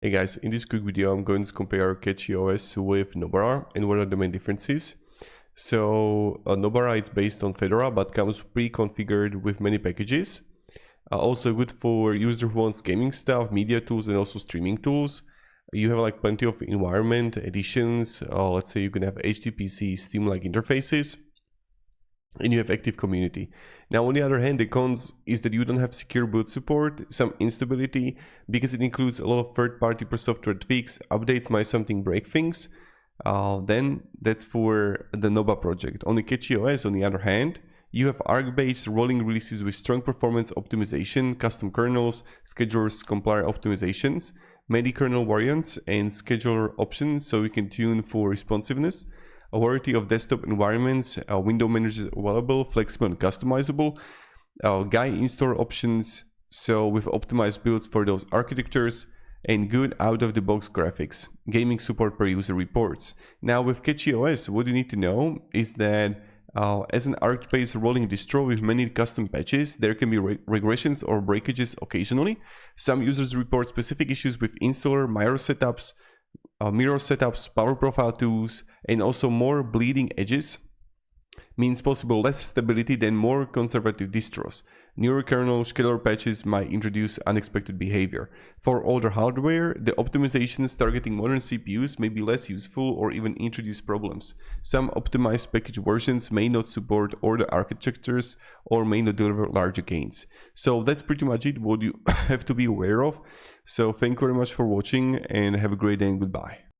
Hey guys, in this quick video I'm going to compare Cachyos with Nobara and what are the main differences. So Nobara is based on Fedora but comes pre-configured with many packages. Also good for user who wants gaming stuff, media tools and also streaming tools. You have like plenty of environment additions. Let's say you can have HTPC Steam-like interfaces. And you have active community. Now on the other hand, the cons is that you don't have secure boot support, some instability, because it includes a lot of third-party software tweaks, updates might something break things. Then that's for the Nobara project. On the Cachyos, on the other hand, you have Arc-based rolling releases with strong performance optimization, custom kernels, schedulers, compiler optimizations, many kernel variants, and scheduler options so you can tune for responsiveness. A variety of desktop environments, window managers available, flexible and customizable, GUI install options, so with optimized builds for those architectures, and good out-of-the-box graphics, gaming support per user reports. Now with Cachyos, what you need to know is that as an Arc-based rolling distro with many custom patches, there can be regressions or breakages occasionally. Some users report specific issues with installer, mirror setups, power profile tools, and also more bleeding edges means possible less stability than more conservative distros. Newer kernel scheduler patches might introduce unexpected behavior. For older hardware, the optimizations targeting modern CPUs may be less useful or even introduce problems. Some optimized package versions may not support older architectures or may not deliver larger gains. So that's pretty much it, what you have to be aware of. So thank you very much for watching and have a great day and goodbye.